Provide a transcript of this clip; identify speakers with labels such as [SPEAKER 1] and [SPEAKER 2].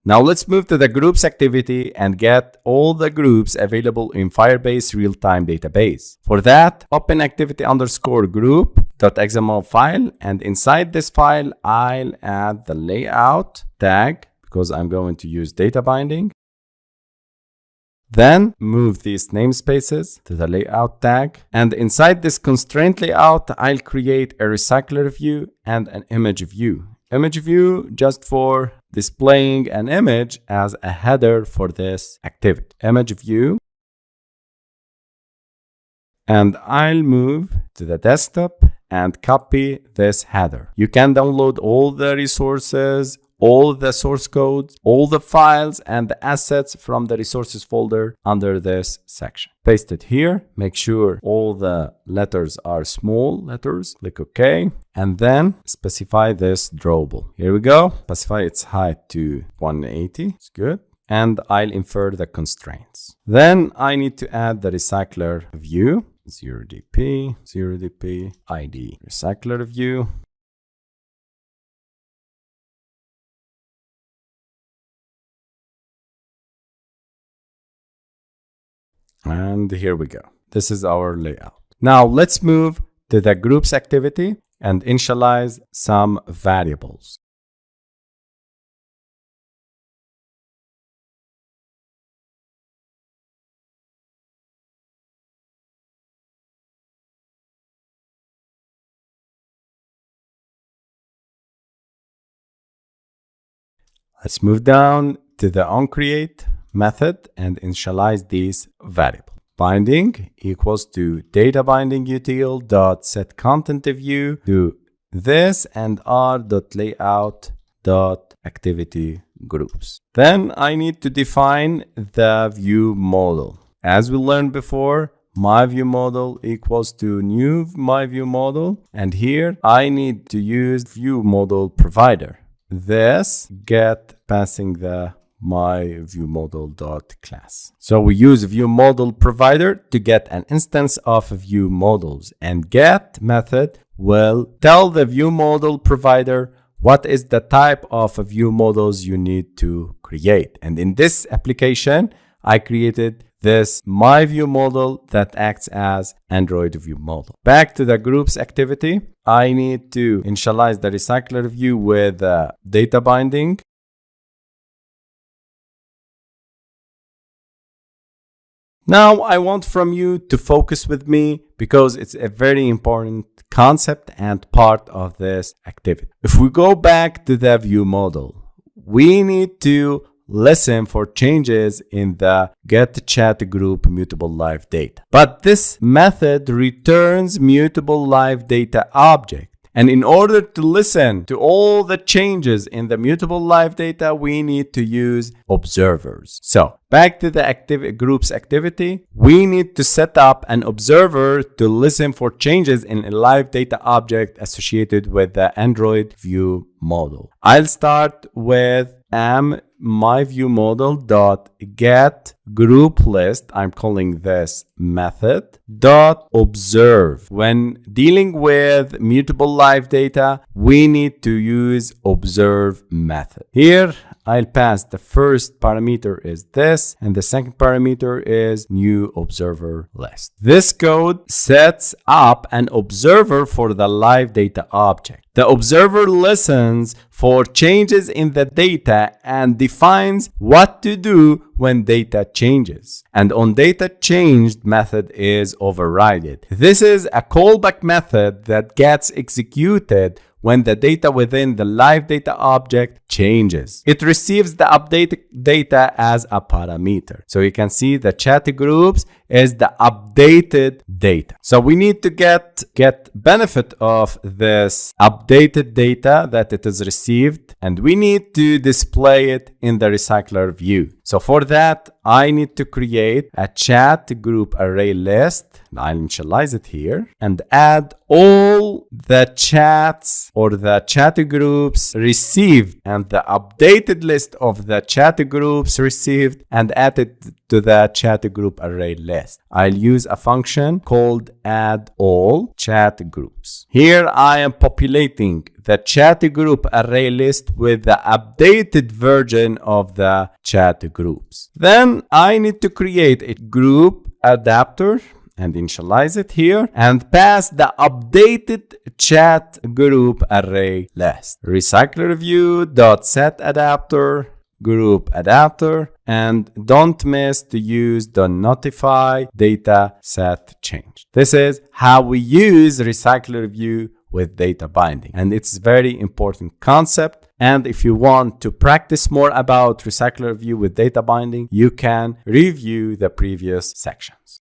[SPEAKER 1] Now let's move to the groups activity and get all the groups available in Firebase real-time database. For that, open activity_group.xml file, and inside this file, I'll add the layout tag because I'm going to use data binding. Then move these namespaces to the layout tag. And inside this constraint layout, I'll create a recycler view and an image view. Image view just for displaying an image as a header for this activity. Image view. And I'll move to the desktop and copy this header. You can download all the resources, all the source codes, all the files and the assets from the resources folder under this section. Paste it here. Make sure all the letters are small letters. Click OK. And then specify this drawable. Here we go. Specify its height to 180. It's good. And I'll infer the constraints. Then I need to add the recycler view. 0dp, 0dp, ID, recycler view. And here we go. This is our layout. Now let's move to the groups activity and initialize some variables. Let's move down to the onCreate method and initialize these variables. Binding equals to data binding util dot set content view to this and r.layout dot activity groups. Then I need to define the view model. As we learned before, my view model equals to new my view model, and here I need to use view model provider. This get passing the my view model dot class. So we use view model provider to get an instance of view models, and get method will tell the view model provider what is the type of view models you need to create. And in this application, I created this my view model that acts as Android view model. Back to the groups activity, I need to initialize the recycler view with data binding. Now I want from you to focus with me because it's a very important concept and part of this activity. If we go back to the view model, we need to listen for changes in the getChatGroup mutable live data. But this method returns mutable live data object. And in order to listen to all the changes in the mutable live data, we need to use observers. So back to the groups activity, we need to set up an observer to listen for changes in a live data object associated with the Android view model. I'll start with myViewModel.getGroupList. I'm calling this method .observe. When dealing with mutable live data, we need to use observe method. Here I'll pass the first parameter is this, and the second parameter is new observer list. This code sets up an observer for the live data object. The observer listens for changes in the data and defines what to do when data changes. And on data changed method is overridden. This is a callback method that gets executed when the data within the live data object changes. It receives the updated data as a parameter. So you can see the chat groups is the updated data. So we need to get benefit of this updated data that it is received, and we need to display it in the recycler view. So for that, I need to create a chat group array list. I'll initialize it here and add all the chats or the chat groups received and the updated list of the chat groups received and add it to the chat group array list. I'll use a function called add all chat groups. Here I am populating the chat group array list with the updated version of the chat groups. Then I need to create a group adapter and initialize it here and pass the updated chat group array list. RecyclerView.setAdapter group adapter, and don't miss to use the notify data set change. This is how we use RecyclerView with data binding, and it's very important concept. And if you want to practice more about RecyclerView with data binding, you can review the previous sections.